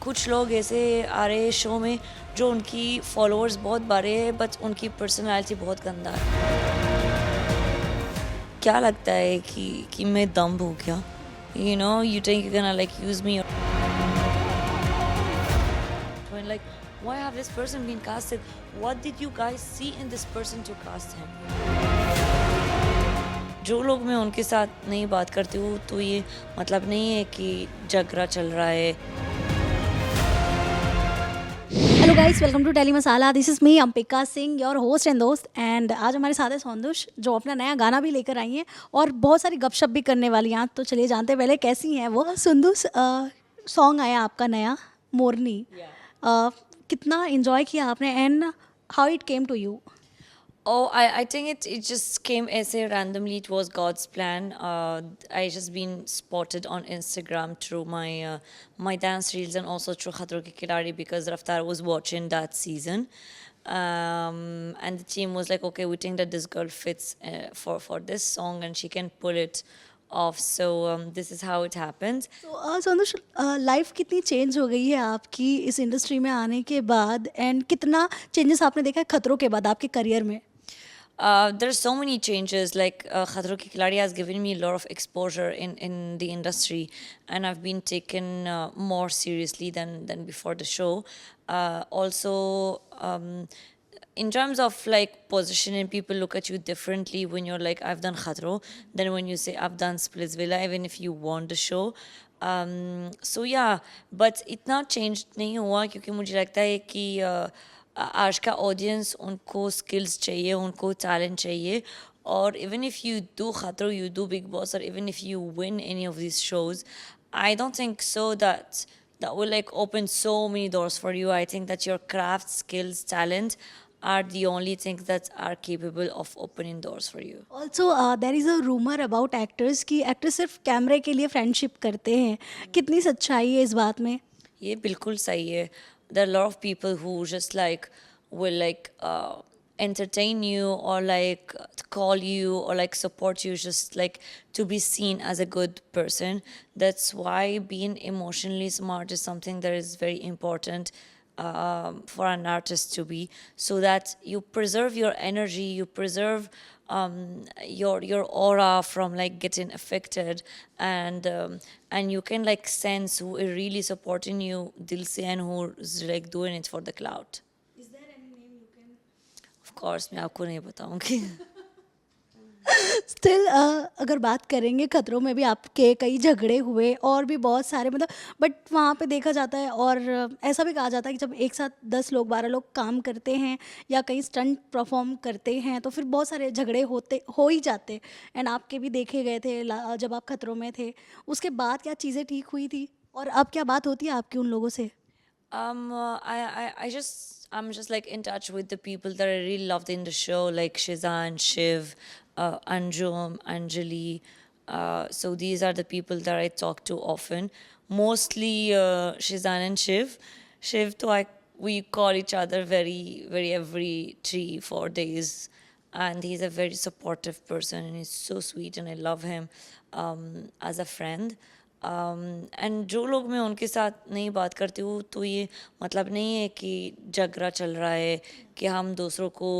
कुछ लोग ऐसे आ रहे हैं शो में जो उनकी फॉलोअर्स बहुत बड़े हैं बट उनकी पर्सनालिटी बहुत गंदा है। क्या लगता है कि मैं दम हूँ क्या? You know, you think you're gonna like use me when like why have this person been casted? What did you guys see in this person to cast him? जो लोग मैं उनके साथ नहीं बात करती हूँ तो ये मतलब नहीं है कि झगड़ा चल रहा है। Hello guys, welcome to Tele Masala. This is me Ampika Singh, your host and दोस्त। एंड आज हमारे साथ है सौंदुश, जो अपना नया गाना भी लेकर आई हैं और बहुत सारी गपशप भी करने वाली हैं। तो चलिए जानते हैं पहले कैसी हैं वो। सुंदुस, सॉन्ग आया आपका नया मोरनी। कितना इन्जॉय किया आपने and how it came to you? Oh, I think it just came as a randomly. It was God's plan. I just been spotted on Instagram through my dance reels and also through Khatro Ke Khiladi because Raftar was watching that season. And the team was like, okay, we think that this girl fits for this song and she can pull it off. So this is how it happened. तो सौंदुश, life कितनी change हो गई है आपकी इस industry में आने के बाद एंड कितना चेंजेस आपने देखा है खतरों के बाद आपके करियर में? There's so many changes. Like Khatro Ke Khiladi has given me a lot of exposure in the industry, and I've been taken more seriously than before the show. Also, in terms of like positioning, people look at you differently when you're like I've done Khatro than when you say I've done Splitsvilla, even if you won the show. So yeah, but इतना changed नहीं हुआ क्योंकि मुझे लगता है कि आज का ऑडियंस उनको स्किल्स चाहिए, उनको टैलेंट चाहिए। और इवन इफ यू डू खतरो, यू डू बिग बॉस, और even if you win any of this shows, I don't think so that will like open so many doors for you. I think that your craft, skills, talent are the only things that are capable of opening doors for you. Also there is a rumour about actors कि actors सिर्फ कैमरे के लिए friendship करते हैं। कितनी सच्चाई है इस बात में? ये बिल्कुल सही है। There are a lot of people who just like will like entertain you or like call you or like support you just like to be seen as a good person. That's why being emotionally smart is something that is very important for an artist to be, so that you preserve your energy, you preserve your aura from like getting affected, and you can like sense who is really supporting you dil se and who's like doing it for the clout. Is there any name you can? Of course मैं आपको नहीं बताऊंगी। Still अगर बात करेंगे खतरों में भी आपके कई झगड़े हुए और भी बहुत सारे, मतलब बट वहाँ पे देखा जाता है और ऐसा भी कहा जाता है कि जब एक साथ 10 लोग 12 लोग काम करते हैं या कहीं स्टंट परफॉर्म करते हैं तो फिर बहुत सारे झगड़े होते हो ही जाते। एंड आपके भी देखे गए थे जब आप खतरों में थे। उसके बाद क्या चीज़ें ठीक हुई थी और अब क्या बात होती है आपकी उन लोगों से? I'm just like in touch with the people that I really loved in the show, like Shizan, Shiv, Anjum, Anjali. So these are the people that I talk to often. Mostly Shizan and Shiv. Shiv, to we call each other very every 3-4 days, and he's a very supportive person and he's so sweet and I love him as a friend. And जो लोग मैं उनके साथ नहीं बात करती हूँ तो ये मतलब नहीं है कि झगड़ा चल रहा है, कि हम दूसरों को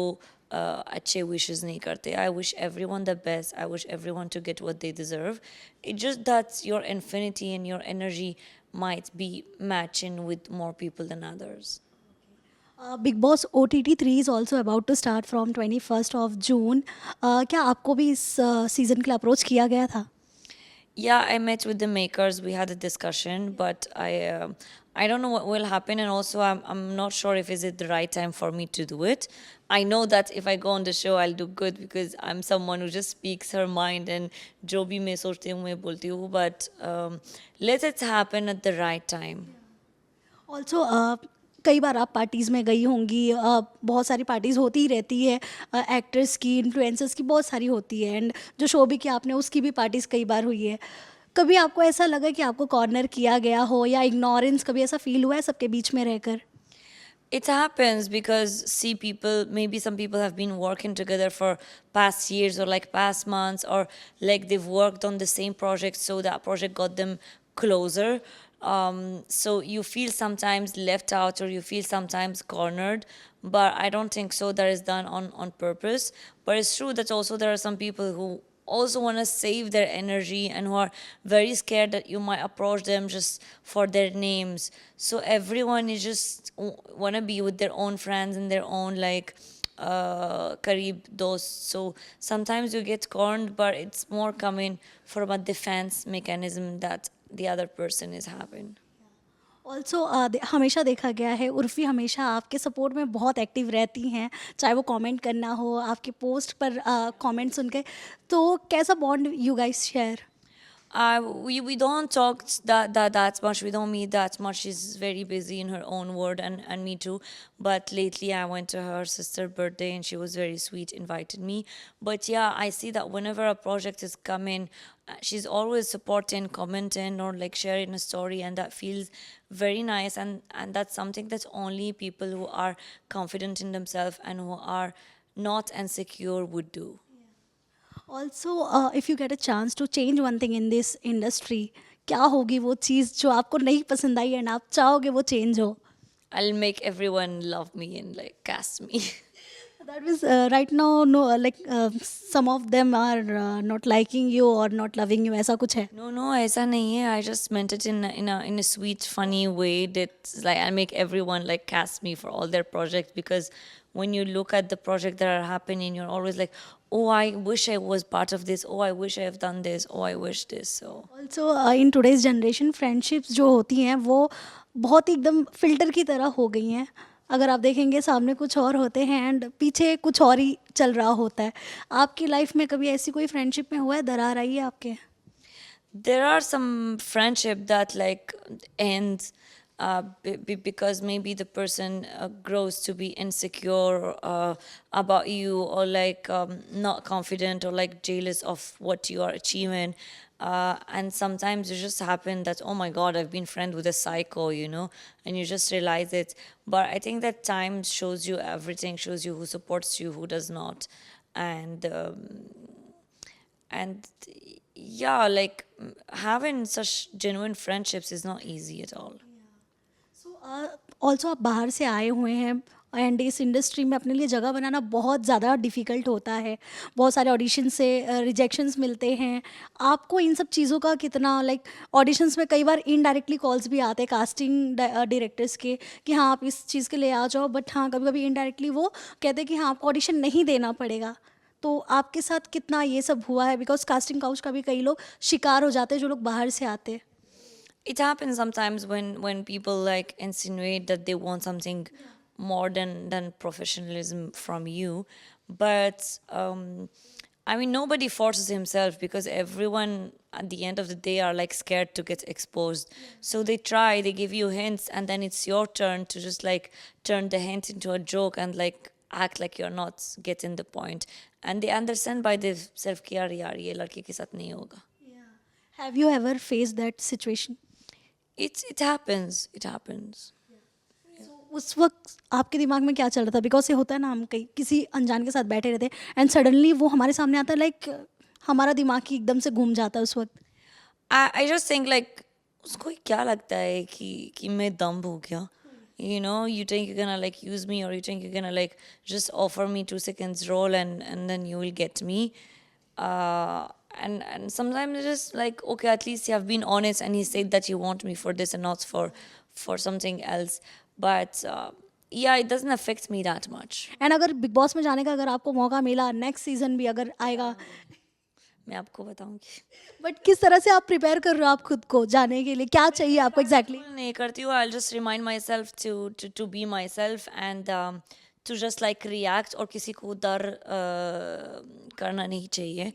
अच्छे विशेस नहीं करते। I wish every one the best, I wish every one to get what they deserve. It's just that your infinity and your energy might be matching with more people than others. Bigg Boss OTT 3 is also about to start from 21 June. क्या आपको भी इस season के लिए approach किया गया था? Yeah, I met with the makers. We had a discussion, but I don't know what will happen, and also I'm not sure if is it the right time for me to do it. I know that if I go on the show, I'll do good because I'm someone who just speaks her mind and जो भी मैं सोचती हूँ मैं बोलती हूँ. But let it happen at the right time. Also कई बार आप पार्टीज़ में गई होंगी। बहुत सारी पार्टीज़ होती ही रहती है, एक्टर्स की, इन्फ्लुएंसर्स की बहुत सारी होती है। एंड जो शो भी किया आपने उसकी भी पार्टीज़ कई बार हुई है। कभी आपको ऐसा लगा कि आपको कॉर्नर किया गया हो या इग्नोरेंस, कभी ऐसा फील हुआ है सबके बीच में रहकर? It happens because see people, maybe some people have been working together for past years or like past months, or like they've worked on the same project, so that project got them closer. So you feel sometimes left out or you feel sometimes cornered, but I don't think so that is done on purpose. But it's true that also there are some people who also want to save their energy and who are very scared that you might approach them just for their names. So everyone is just want to be with their own friends and their own like Karib dost. So sometimes you get cornered, but it's more coming from a defense mechanism that the other person is having. Also हमेशा देखा गया है उर्फ़ी हमेशा आपके support में बहुत active रहती हैं, चाहे वो कमेंट करना हो, आपके पोस्ट पर कमेंट सुन के, तो कैसा bond you guys share? We don't talk that much. We don't meet that much. She's very busy in her own world, and me too. But lately, I went to her sister's birthday, and she was very sweet, invited me. But yeah, I see that whenever a project is coming, she's always supporting, commenting, or like sharing a story, and that feels very nice. And that's something that only people who are confident in themselves and who are not insecure would do. Also if you get a chance to change one thing in this industry, क्या होगी वो चीज़ जो आपको नहीं पसंद आई and आप चाहोगे वो चेंज हो? I'll make everyone love me and like cast me. That means right now, no, some of them are not liking you or not loving you, ऐसा कुछ है? No, no, ऐसा नहीं है. I just meant it in a sweet, funny way. That like I'll make everyone like cast me for all their projects, because when you look at the project that are happening, you're always like, oh, I wish I was part of this. Oh, I wish I have done this. Oh, I wish this. So also in today's generation friendships जो होती हैं वो बहुत ही एकदम filter की तरह हो गई हैं। अगर आप देखेंगे सामने कुछ और होते हैं एंड पीछे कुछ और ही चल रहा होता है। आपकी लाइफ में कभी ऐसी कोई फ्रेंडशिप में हुआ है, दरार आई है आपके? there are some friendship that like ends because maybe the person grows to be insecure about you, or like not confident, or like jealous of what you are achieving. And sometimes it just happen that, oh my god, I've been friend with a psycho, and you just realize it. But I think that time shows you everything, shows you who supports you, who does not. And yeah, like having such genuine friendships is not easy at all. So also आप बाहर से आए हुए हैं and इस industry में अपने लिए जगह बनाना बहुत ज़्यादा डिफ़िकल्ट होता है। बहुत सारे ऑडिशन से रिजेक्शंस मिलते हैं। आपको इन सब चीज़ों का कितना लाइक ऑडिशंस में कई बार इनडायरेक्टली कॉल्स भी आते हैं कास्टिंग डायरेक्टर्स के कि हाँ आप इस चीज़ के लिए आ जाओ, बट हाँ कभी कभी इनडायरेक्टली वो कहते हैं कि हाँ आपको ऑडिशन नहीं देना पड़ेगा। तो आपके साथ कितना ये सब हुआ है? बिकॉज कास्टिंग काउच का भी कई लोग शिकार हो जाते हैं जो लोग बाहर से आते हैं। It happens sometimes when people like insinuate that they want something more than professionalism from you. But I mean, nobody forces himself, because everyone at the end of the day are like scared to get exposed. So they try, they give you hints, and then it's your turn to just like turn the hint into a joke and like act like you're not getting the point. And they understand by themselves कि यार यार ये लड़के के साथ नहीं होगा. Have you ever face that situation? It happens. It happens. उस वक्त आपके दिमाग में क्या चल रहा था? बिकॉज ये होता है ना, हम कहीं किसी अनजान के साथ बैठे रहते हैं एंड सडनली वो हमारे सामने आता है, लाइक हमारा दिमाग ही एकदम से घूम जाता है उस वक्त। I just think like उसको क्या लगता है कि मैं दम हो गया. You think you're gonna like use me, or you think you're gonna like just offer me 2 seconds role and then you will get me. And sometimes it's just like, okay, at least you have been honest and he said that you want me for this and not for something else. But yeah, it doesn't affect me that much. And अगर big boss में जाने का अगर आपको मौका मिला, next season भी अगर आएगा, मैं आपको बताऊंगी. बट किस तरह से आप प्रिपेयर कर रहे हो आप खुद को जाने के लिए? क्या चाहिए आपको एग्जैक्टली? नहीं करती हूँ. I'll just remind myself to be myself, and to just like react, और किसी को डर करना नहीं चाहिए.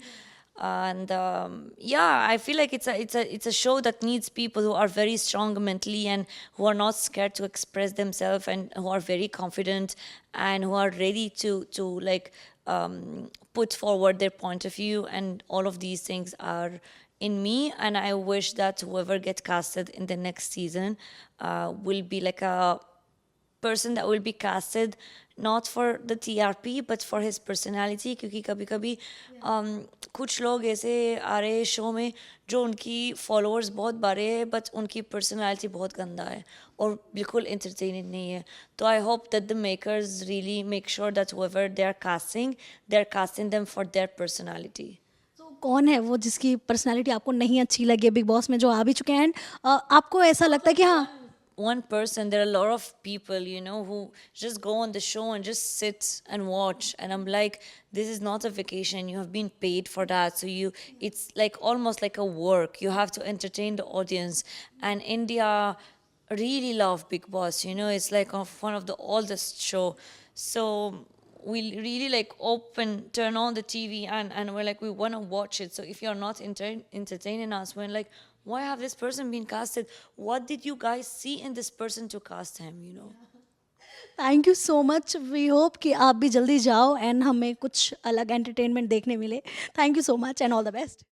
And yeah, I feel like it's a show that needs people who are very strong mentally and who are not scared to express themselves, and who are very confident and who are ready to like put forward their point of view, and all of these things are in me. And I wish that whoever gets casted in the next season will be like a person that will be casted not for the TRP but for his personality, क्योंकि कभी कभी कुछ लोग ऐसे आ रहे हैं show में जो उनकी फॉलोअर्स बहुत बड़े हैं बट उनकी पर्सनालिटी बहुत गंदा है और बिल्कुल entertaining नहीं है. तो I hope that the makers really make sure that whoever they are casting them for their personality. तो कौन है वो जिसकी पर्सनालिटी आपको नहीं अच्छी लगी बिग बॉस में जो आ भी चुके हैं एंड आपको ऐसा लगता है कि हाँ One person, there are a lot of people, who just go on the show and just sit and watch, and I'm like, this is not a vacation, you have been paid for that, so it's like almost like a work, you have to entertain the audience. And India really love Big Boss, it's like one of the oldest show. So we really like turn on the TV, and we're like, we want to watch it. So if you're not entertaining us, we're like, why have this person been casted? What did you guys see in this person to cast him? Thank you so much we hope कि आप भी जल्दी जाओ and हमें कुछ अलग entertainment देखने मिले thank you so much and all the best